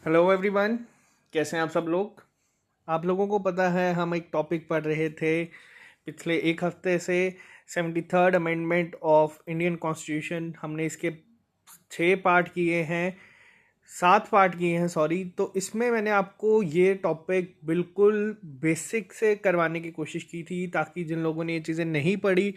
Hello everyone, कैसे हैं आप सब लोग। आप लोगों को पता है हम एक टॉपिक पढ़ रहे थे पिछले एक हफ्ते से 73rd amendment of Indian constitution. हमने इसके 6 पार्ट किए हैं, 7 पार्ट किए हैं सॉरी। तो इसमें मैंने आपको ये टॉपिक बिल्कुल बेसिक से करवाने की कोशिश की थी ताकि जिन लोगों ने ये चीज़ें नहीं पढ़ी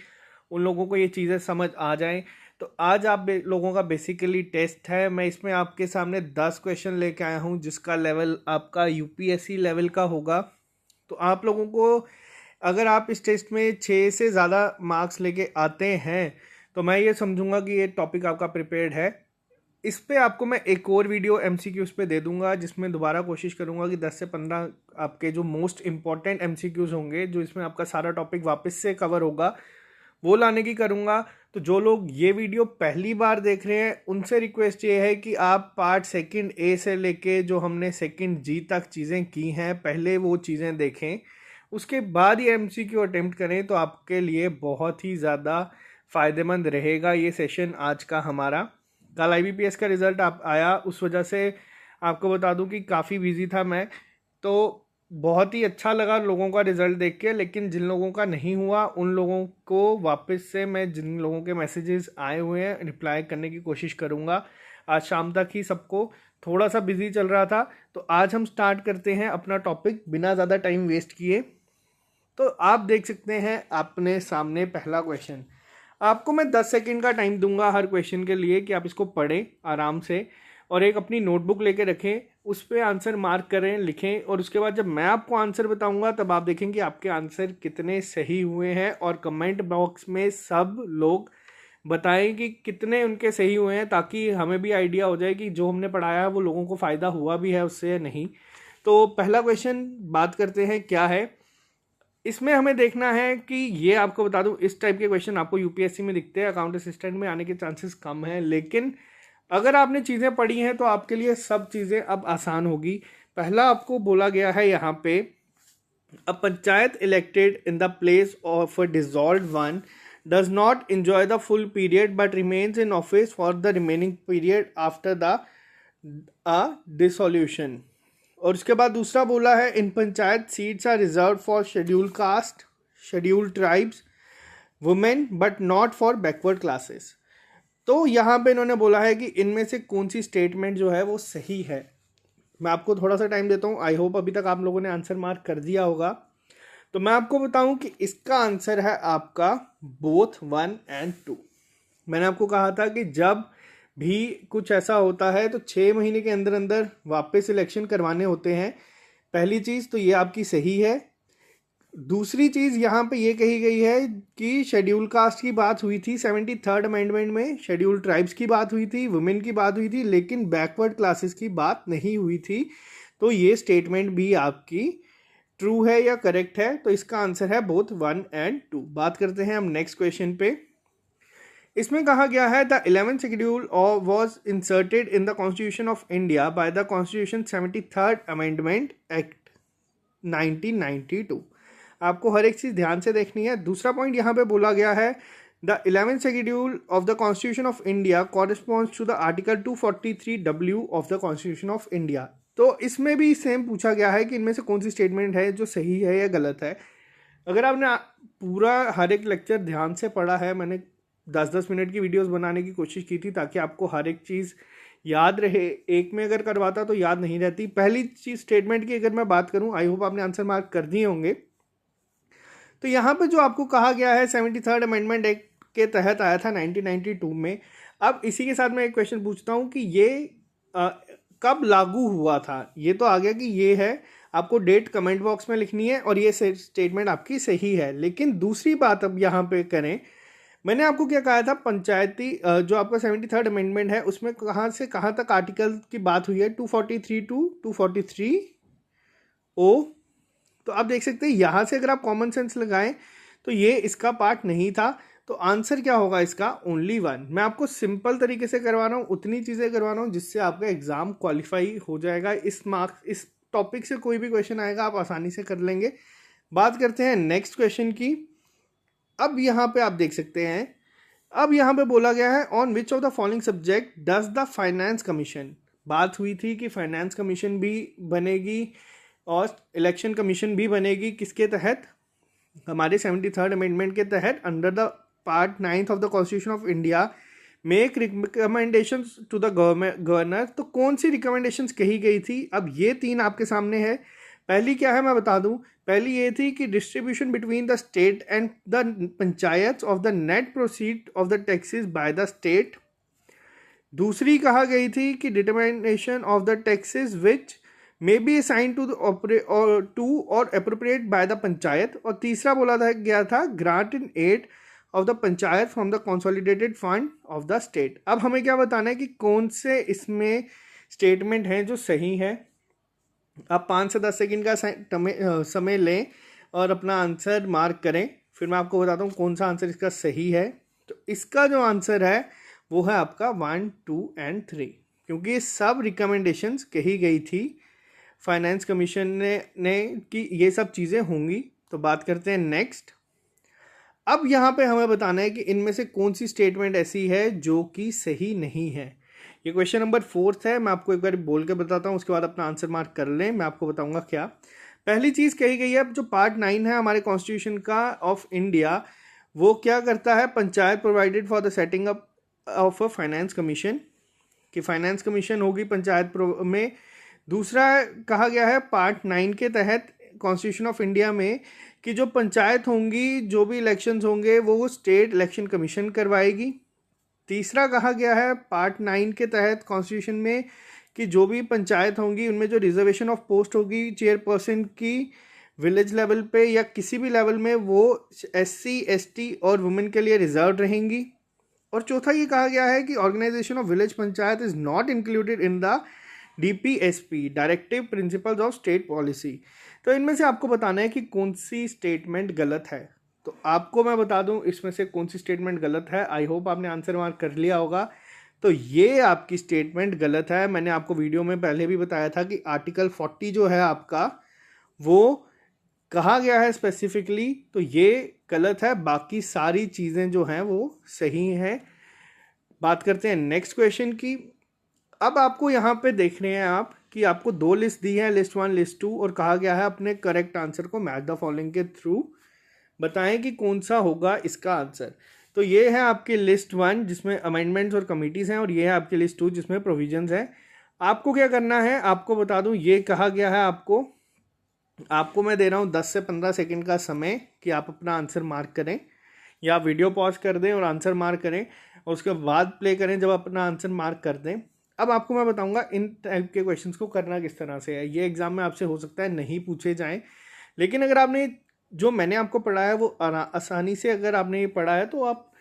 उन लोगों को ये चीज़ें समझ आ जाएं। तो आज आप लोगों का बेसिकली टेस्ट है। मैं इसमें आपके सामने 10 क्वेश्चन लेके आया हूँ जिसका लेवल आपका यूपीएससी लेवल का होगा। तो आप लोगों को अगर आप इस टेस्ट में 6 से ज़्यादा मार्क्स लेके आते हैं तो मैं ये समझूंगा कि ये टॉपिक आपका प्रिपेयर्ड है। इस पे आपको मैं एक और वीडियो एमसीक्यूज़ पे दे दूंगा जिसमें दोबारा कोशिश करूंगा कि 10 से 15 आपके जो मोस्ट इंपॉर्टेंट एमसीक्यूज़ होंगे, जो इसमें आपका सारा टॉपिक वापस से कवर होगा, वो लाने की करूँगा। तो जो लोग ये वीडियो पहली बार देख रहे हैं उनसे रिक्वेस्ट ये है कि आप पार्ट सेकंड ए से लेके जो हमने सेकंड जी तक चीज़ें की हैं पहले वो चीज़ें देखें, उसके बाद ये एमसीक्यू अटेम्प्ट करें तो आपके लिए बहुत ही ज़्यादा फ़ायदेमंद रहेगा ये सेशन आज का हमारा। कल आईबीपीएस का रिज़ल्ट आप आया, उस वजह से आपको बता दूं कि काफ़ी बिजी था मैं। तो बहुत ही अच्छा लगा लोगों का रिज़ल्ट देख के, लेकिन जिन लोगों का नहीं हुआ उन लोगों को वापस से मैं जिन लोगों के मैसेजेस आए हुए हैं रिप्लाई करने की कोशिश करूँगा। आज शाम तक ही सबको थोड़ा सा बिजी चल रहा था। तो आज हम स्टार्ट करते हैं अपना टॉपिक बिना ज़्यादा टाइम वेस्ट किए। तो आप देख सकते हैं अपने सामने पहला क्वेश्चन। आपको मैं 10 सेकंड का टाइम दूंगा हर क्वेश्चन के लिए कि आप इसको पढ़ें आराम से और एक अपनी नोटबुक लेके रखें, उस पर आंसर मार्क करें, लिखें। और उसके बाद जब मैं आपको आंसर बताऊंगा तब आप देखेंगे आपके आंसर कितने सही हुए हैं और कमेंट बॉक्स में सब लोग बताएं कि कितने उनके सही हुए हैं, ताकि हमें भी आइडिया हो जाए कि जो हमने पढ़ाया है वो लोगों को फ़ायदा हुआ भी है उससे या नहीं। तो पहला क्वेश्चन बात करते हैं क्या है। इसमें हमें देखना है कि ये आपको बता दूं इस टाइप के क्वेश्चन आपको यूपीएससी में दिखते हैं, अकाउंट असिस्टेंट में आने के चांसेस कम हैं, लेकिन अगर आपने चीज़ें पढ़ी हैं तो आपके लिए सब चीज़ें अब आसान होगी। पहला आपको बोला गया है यहाँ पे, a panchayat elected in the place of a dissolved one does not enjoy the full period but remains in office for the remaining period after the dissolution. और उसके बाद दूसरा बोला है, in panchayat seats are reserve for schedule caste, schedule tribes, women but not for backward classes. तो यहाँ पे इन्होंने बोला है कि इनमें से कौन सी स्टेटमेंट जो है वो सही है। मैं आपको थोड़ा सा टाइम देता हूँ, आई होप अभी तक आप लोगों ने आंसर मार्क कर दिया होगा। तो मैं आपको बताऊँ कि इसका आंसर है आपका बोथ 1 और 2। मैंने आपको कहा था कि जब भी कुछ ऐसा होता है तो 6 महीने के अंदर अंदर वापस इलेक्शन करवाने होते हैं। पहली चीज़ तो ये आपकी सही है। दूसरी चीज़ यहाँ पे ये कही गई है कि शेड्यूल कास्ट की बात हुई थी 73rd अमेंडमेंट में, शेड्यूल ट्राइब्स की बात हुई थी, वुमेन की बात हुई थी, लेकिन बैकवर्ड क्लासेस की बात नहीं हुई थी। तो ये स्टेटमेंट भी आपकी ट्रू है या करेक्ट है। तो इसका आंसर है बोथ 1 और 2। बात करते हैं हम नेक्स्ट क्वेश्चन पे। इसमें कहा गया है the 11th schedule was inserted in the constitution of India by the constitution 73rd amendment act 1992। आपको हर एक चीज़ ध्यान से देखनी है। दूसरा पॉइंट यहाँ पे बोला गया है the 11th schedule of the constitution of India corresponds to the article 243W of the constitution of India. तो इसमें भी सेम पूछा गया है कि इनमें से कौन सी स्टेटमेंट है जो सही है या गलत है। अगर आपने पूरा हर एक लेक्चर ध्यान से पढ़ा है, मैंने 10-10 मिनट की वीडियोस बनाने की कोशिश की थी ताकि आपको हर एक चीज़ याद रहे। एक में अगर करवाता तो याद नहीं रहती। पहली चीज़ स्टेटमेंट की अगर मैं बात करूं, आई होप आपने आंसर मार्क कर दिए होंगे। तो यहाँ पे जो आपको कहा गया है 73rd अमेंडमेंट एक्ट के तहत आया था 1992 में। अब इसी के साथ मैं एक क्वेश्चन पूछता हूँ कि ये कब लागू हुआ था। ये तो आ गया कि ये है, आपको डेट कमेंट बॉक्स में लिखनी है और ये स्टेटमेंट आपकी सही है। लेकिन दूसरी बात अब यहाँ पे करें, मैंने आपको क्या कहा था, पंचायती जो आपका 73rd अमेंडमेंट है उसमें कहाँ से कहाँ तक आर्टिकल की बात हुई है, 243 टू 243 ओ। तो आप देख सकते हैं यहाँ से अगर आप कॉमन सेंस लगाएं तो ये इसका पार्ट नहीं था। तो आंसर क्या होगा इसका, ओनली 1। मैं आपको सिंपल तरीके से करवा रहा हूँ, उतनी चीज़ें करवा रहा हूँ जिससे आपका एग्जाम क्वालिफाई हो जाएगा। इस टॉपिक से कोई भी क्वेश्चन आएगा आप आसानी से कर लेंगे। बात करते हैं नेक्स्ट क्वेश्चन की। अब यहाँ पे आप देख सकते हैं, अब यहाँ पे बोला गया है on which of the following subject does the finance commission बात हुई थी कि फाइनेंस कमीशन भी बनेगी और इलेक्शन कमीशन भी बनेगी, किसके तहत, हमारे 73rd अमेंडमेंट के तहत, under the part 9 of the constitution of India, make recommendations to the governor. तो कौन सी रिकमेंडेशंस कही गई थी, अब ये 3 आपके सामने है। पहली क्या है मैं बता दूं, पहली ये थी कि distribution between the state and the panchayat of the net proceed of the taxes by the state. दूसरी कहा गई थी कि determination of the taxes which may be assign to और अप्रोप्रिएट बाय द पंचायत। और तीसरा बोला था गया था grant in aid of the panchayat from the consolidated fund of the state. अब हमें क्या बताना है कि कौन से इसमें स्टेटमेंट हैं जो सही है। आप 5 से 10 सेकंड का समय लें और अपना आंसर मार्क करें, फिर मैं आपको बताता हूँ कौन सा आंसर इसका सही है। तो इसका जो आंसर है वो है आपका 1, 2 एंड 3, क्योंकि ये सब रिकमेंडेशंस कही गई थी फाइनेंस कमीशन ने कि ये सब चीज़ें होंगी। तो बात करते हैं नेक्स्ट। अब यहाँ पे हमें बताना है कि इनमें से कौन सी स्टेटमेंट ऐसी है जो कि सही नहीं है। ये क्वेश्चन नंबर 4 है, मैं आपको एक बार बोल के बताता हूँ, उसके बाद अपना आंसर मार्क कर लें। मैं आपको बताऊंगा क्या पहली चीज़ कही गई है। जो पार्ट 9 है हमारे कॉन्स्टिट्यूशन का ऑफ इंडिया, वो क्या करता है, panchayat provided for the setting up of a finance commission, कि फाइनेंस कमीशन होगी पंचायत में। दूसरा कहा गया है पार्ट 9 के तहत कॉन्स्टिट्यूशन ऑफ इंडिया में कि जो पंचायत होंगी, जो भी इलेक्शंस होंगे वो स्टेट इलेक्शन कमीशन करवाएगी। तीसरा कहा गया है पार्ट 9 के तहत कॉन्स्टिट्यूशन में कि जो भी पंचायत होंगी उनमें जो रिजर्वेशन ऑफ पोस्ट होगी चेयरपर्सन की विलेज लेवल पे या किसी भी लेवल में, वो SC ST और वुमेन के लिए रिजर्व रहेंगी। और चौथा ये कहा गया है कि organisation of village panchayat is not included in the DPSP, directive principles of state policy. तो इनमें से आपको बताना है कि कौन सी स्टेटमेंट गलत है। तो आपको मैं बता दूं इसमें से कौन सी स्टेटमेंट गलत है। आई होप आपने आंसर मार्क कर लिया होगा। तो ये आपकी स्टेटमेंट गलत है। मैंने आपको वीडियो में पहले भी बताया था कि आर्टिकल 40 जो है आपका, वो कहा गया है स्पेसिफिकली, तो ये गलत है। बाकी सारी चीज़ें जो हैं वो सही हैं। बात करते हैं नेक्स्ट क्वेश्चन की। अब आपको यहाँ पे देख रहे हैं आप कि आपको 2 लिस्ट दी है, लिस्ट 1 लिस्ट 2, और कहा गया है अपने करेक्ट आंसर को मैच द फॉलोइंग के थ्रू बताएं कि कौन सा होगा इसका आंसर। तो ये है आपकी लिस्ट 1 जिसमें अमेंडमेंट्स और कमिटीज़ हैं, और ये है आपकी लिस्ट 2 जिसमें प्रोविजंस हैं। आपको क्या करना है, आपको बता दूं, ये कहा गया है आपको मैं दे रहा हूँ 10 से 15 सेकंड का समय कि आप अपना आंसर मार्क करें, या वीडियो पॉज कर दें और आंसर मार्क करें और उसके बाद प्ले करें जब अपना आंसर मार्क कर दें। अब आपको मैं बताऊंगा इन टाइप के क्वेश्चंस को करना किस तरह से है। ये एग्जाम में आपसे हो सकता है नहीं पूछे जाएं, लेकिन अगर आपने जो मैंने आपको पढ़ा है वो आसानी से अगर आपने ये पढ़ा है तो आप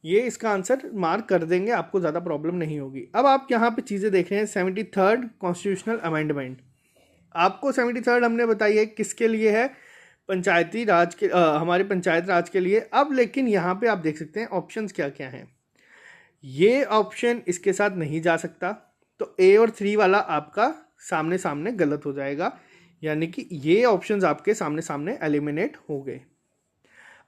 ये इसका आंसर मार्क कर देंगे, आपको ज़्यादा प्रॉब्लम नहीं होगी। अब आप यहाँ पे चीज़ें देख रहे हैं 73rd कॉन्स्टिट्यूशनल अमेंडमेंट। आपको 73rd हमने बताई है किसके लिए है, पंचायती राज के हमारे पंचायत राज के लिए। अब लेकिन यहाँ पे आप देख सकते हैं ऑप्शंस क्या क्या हैं। ये ऑप्शन इसके साथ नहीं जा सकता, तो A और 3 वाला आपका सामने सामने गलत हो जाएगा, यानी कि ये ऑप्शंस आपके सामने सामने एलिमिनेट हो गए।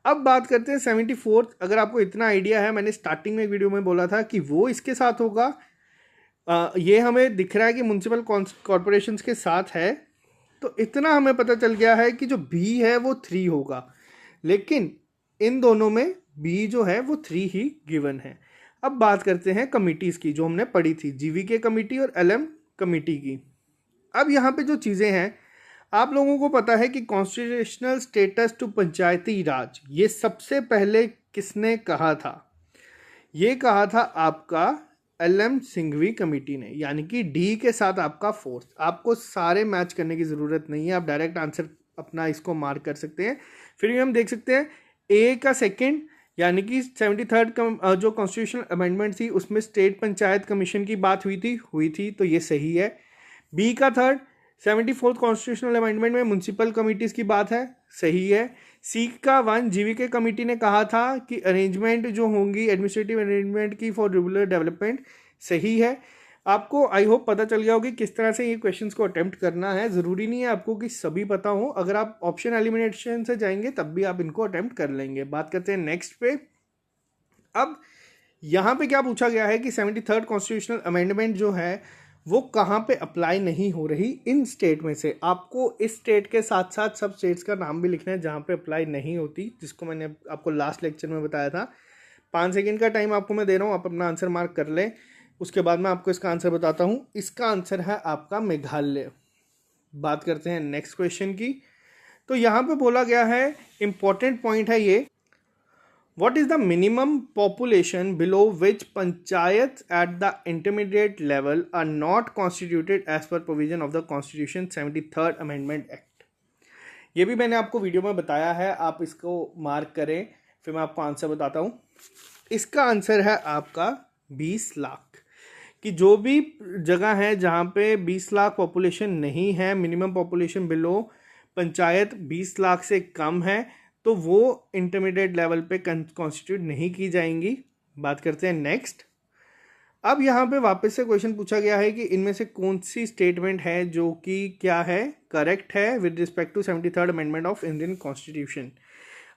अब बात करते हैं 74th। अगर आपको इतना आइडिया है, मैंने स्टार्टिंग में वीडियो में बोला था कि वो इसके साथ होगा। ये हमें दिख रहा है कि म्यूनसिपल कॉरपोरेशंस के साथ है, तो इतना हमें पता चल गया है कि जो B है वो 3 होगा, लेकिन इन दोनों में B जो है वो 3 ही गिवन है। अब बात करते हैं कमिटीज़ की जो हमने पढ़ी थी, GVK कमेटी और LM कमेटी की। अब यहाँ पे जो चीज़ें हैं, आप लोगों को पता है कि कॉन्स्टिट्यूशनल स्टेटस टू पंचायती राज ये सबसे पहले किसने कहा था? ये कहा था आपका LM सिंघवी कमेटी ने, यानी कि D के साथ आपका 4th। आपको सारे मैच करने की ज़रूरत नहीं है, आप डायरेक्ट आंसर अपना इसको मार्क कर सकते हैं। फिर भी हम देख सकते हैं A का 2nd, यानी कि 73rd जो कॉन्स्टिट्यूशनल अमेंडमेंट थी उसमें स्टेट पंचायत कमीशन की बात हुई थी, तो ये सही है। B का 3rd 74th कॉन्स्टिट्यूशनल अमेंडमेंट में म्यूनसिपल कमिटीज़ की बात है, सही है। C का 1 GVK कमेटी ने कहा था कि अरेंजमेंट जो होंगी एडमिनिस्ट्रेटिव अरेंजमेंट की फॉर रूरल डेवलपमेंट, सही है। आपको आई होप पता चल गया होगा कि किस तरह से ये क्वेश्चंस को अटेम्प्ट करना है। ज़रूरी नहीं है आपको कि सभी पता हो, अगर आप ऑप्शन एलिमिनेशन से जाएंगे तब भी आप इनको अटेम्प्ट कर लेंगे। बात करते हैं नेक्स्ट पे। अब यहाँ पे क्या पूछा गया है कि 73rd कॉन्स्टिट्यूशनल अमेंडमेंट जो है वो कहाँ पे अप्लाई नहीं हो रही इन स्टेट में से। आपको इस स्टेट के साथ साथ सब स्टेट्स का नाम भी लिखना है जहाँ पे अप्लाई नहीं होती, जिसको मैंने आपको लास्ट लेक्चर में बताया था। 5 सेकंड का टाइम आपको मैं दे रहा हूँ, आप अपना आंसर मार्क कर लें, उसके बाद मैं आपको इसका आंसर बताता हूँ। इसका आंसर है आपका मेघालय। बात करते हैं नेक्स्ट क्वेश्चन की। तो यहाँ पे बोला गया है, इंपॉर्टेंट पॉइंट है ये, what is the minimum population below which panchayats at the intermediate level are not constituted as per provision of the Constitution 73rd Amendment Act। ये भी मैंने आपको वीडियो में बताया है, आप इसको मार्क करें, फिर मैं आपको आंसर बताता हूँ। इसका आंसर है आपका 20 लाख कि जो भी जगह है जहाँ पे 20 लाख पॉपुलेशन नहीं है, minimum population below panchayat 20 lakh से कम है, तो वो इंटरमीडिएट लेवल पे कॉन्स्टिट्यूट नहीं की जाएंगी। बात करते हैं नेक्स्ट। अब यहाँ पे वापस से क्वेश्चन पूछा गया है कि इनमें से कौन सी स्टेटमेंट है जो कि क्या है, करेक्ट है with respect to 73rd amendment of Indian constitution.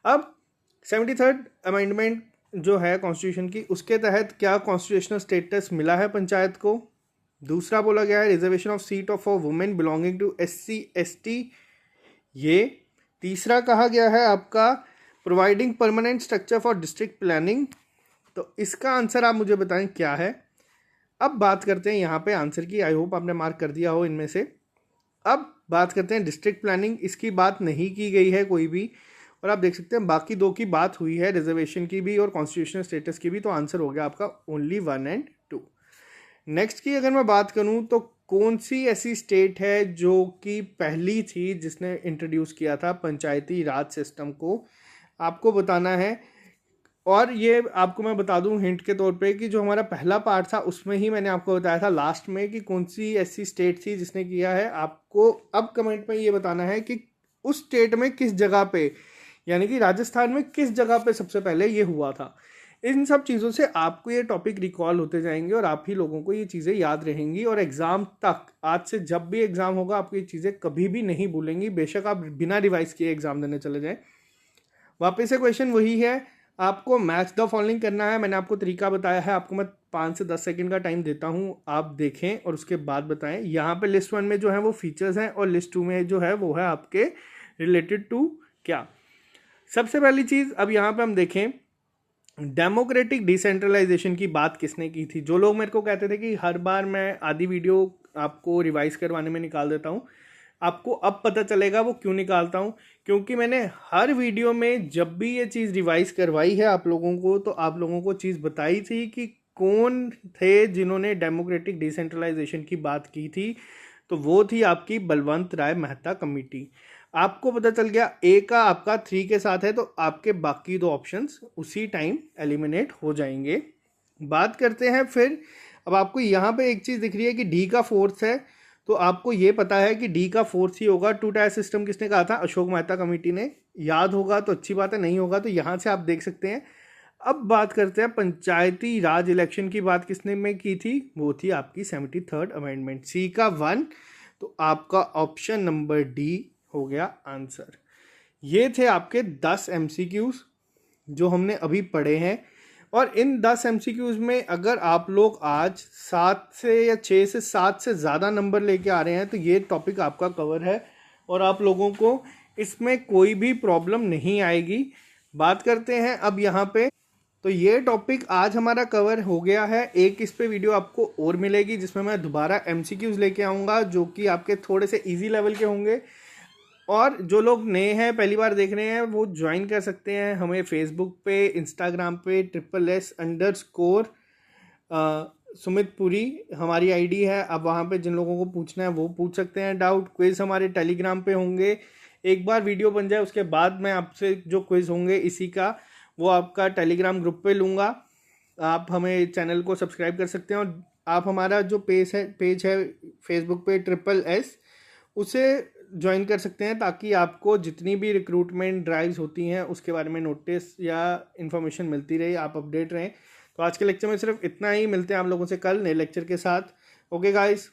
अब 73rd अमेंडमेंट जो है कॉन्स्टिट्यूशन की, उसके तहत क्या कॉन्स्टिट्यूशनल स्टेटस मिला है पंचायत को। दूसरा बोला गया है reservation of seat of for women belonging to SC ST, ये। तीसरा कहा गया है आपका providing permanent structure for district planning. तो इसका आंसर आप मुझे बताएं क्या है। अब बात करते हैं यहाँ पे आंसर की, आई होप आपने मार्क कर दिया हो इनमें से। अब बात करते हैं डिस्ट्रिक्ट प्लानिंग, इसकी बात नहीं की गई है कोई भी, और आप देख सकते हैं बाकी दो की बात हुई है, रिजर्वेशन की भी और कॉन्स्टिट्यूशनल स्टेटस की भी। तो आंसर हो गया आपका ओनली 1 और 2। नेक्स्ट की अगर मैं बात करूँ तो कौन सी ऐसी स्टेट है जो कि पहली थी जिसने इंट्रोड्यूस किया था पंचायती राज सिस्टम को, आपको बताना है। और ये आपको मैं बता दूं हिंट के तौर पे कि जो हमारा पहला पार्ट था उसमें ही मैंने आपको बताया था लास्ट में कि कौन सी ऐसी स्टेट थी जिसने किया है। आपको अब कमेंट में ये बताना है कि उस स्टेट में किस जगह पे, यानी कि राजस्थान में किस जगह पे सबसे पहले ये हुआ था। इन सब चीज़ों से आपको ये टॉपिक रिकॉल होते जाएंगे और आप ही लोगों को ये चीज़ें याद रहेंगी, और एग्ज़ाम तक, आज से जब भी एग्ज़ाम होगा आपको ये चीज़ें कभी भी नहीं भूलेंगी, बेशक आप बिना रिवाइज किए एग्ज़ाम देने चले जाएं। वापस से क्वेश्चन वही है, आपको मैच द फॉलोइंग करना है। मैंने आपको तरीका बताया है, आपको मैं 5 से 10 सेकंड का टाइम देता हूँ, आप देखें और उसके बाद बताएं। यहाँ पे लिस्ट 1 में जो है वो फीचर्स हैं और लिस्ट 2 में जो है वो है आपके रिलेटेड टू क्या। सबसे पहली चीज़, अब यहाँ पे हम देखें डेमोक्रेटिक डिसेंट्रलाइजेशन की बात किसने की थी। जो लोग मेरे को कहते थे कि हर बार मैं आधी वीडियो आपको रिवाइज करवाने में निकाल देता हूँ, आपको अब पता चलेगा वो क्यों निकालता हूँ, क्योंकि मैंने हर वीडियो में जब भी ये चीज़ रिवाइज करवाई है आप लोगों को, तो आप लोगों को चीज़ बताई थी कि कौन थे जिन्होंने डेमोक्रेटिक डिसेंट्रलाइजेशन की बात की थी। तो वो थी आपकी बलवंत राय मेहता कमेटी। आपको पता चल गया ए का आपका 3 के साथ है, तो आपके बाकी 2 ऑप्शंस उसी टाइम एलिमिनेट हो जाएंगे। बात करते हैं फिर, अब आपको यहाँ पे एक चीज़ दिख रही है कि डी का 4th है, तो आपको ये पता है कि डी का 4th ही होगा। 2 टायर सिस्टम किसने कहा था, अशोक मेहता कमेटी ने। याद होगा तो अच्छी बात है, नहीं होगा तो यहाँ से आप देख सकते हैं। अब बात करते हैं पंचायती राज इलेक्शन की बात किसने में की थी, वो थी आपकी 73rd अमेंडमेंट, सी का 1। तो आपका ऑप्शन नंबर डी हो गया आंसर। ये थे आपके 10 MCQs जो हमने अभी पढ़े हैं, और इन 10 MCQs में अगर आप लोग आज 7 से या 6 से 7 से ज़्यादा नंबर लेके आ रहे हैं तो ये टॉपिक आपका कवर है और आप लोगों को इसमें कोई भी प्रॉब्लम नहीं आएगी। बात करते हैं अब यहाँ पे, तो ये टॉपिक आज हमारा कवर हो गया है। एक इस पे वीडियो आपको और मिलेगी जिसमें मैं दोबारा MCQs लेके आऊँगा जो कि आपके थोड़े से ईजी लेवल के होंगे। और जो लोग नए हैं, पहली बार देख रहे हैं, वो ज्वाइन कर सकते हैं हमें फेसबुक पे, इंस्टाग्राम पे SSS_, सुमितपुरी हमारी आईडी है। अब वहाँ पे जिन लोगों को पूछना है वो पूछ सकते हैं डाउट। क्विज़ हमारे टेलीग्राम पे होंगे। एक बार वीडियो बन जाए उसके बाद मैं आपसे जो क्विज़ होंगे इसी का वो आपका टेलीग्राम ग्रुप पे लूँगा। आप हमें चैनल को सब्सक्राइब कर सकते हैं, और आप हमारा जो पेज है फेसबुक पे SSS, उसे ज्वाइन कर सकते हैं ताकि आपको जितनी भी रिक्रूटमेंट ड्राइव्स होती हैं उसके बारे में नोटिस या इन्फॉर्मेशन मिलती रहे, आप अपडेट रहें। तो आज के लेक्चर में सिर्फ इतना ही, मिलते हैं आप लोगों से कल नए लेक्चर के साथ। Okay guys.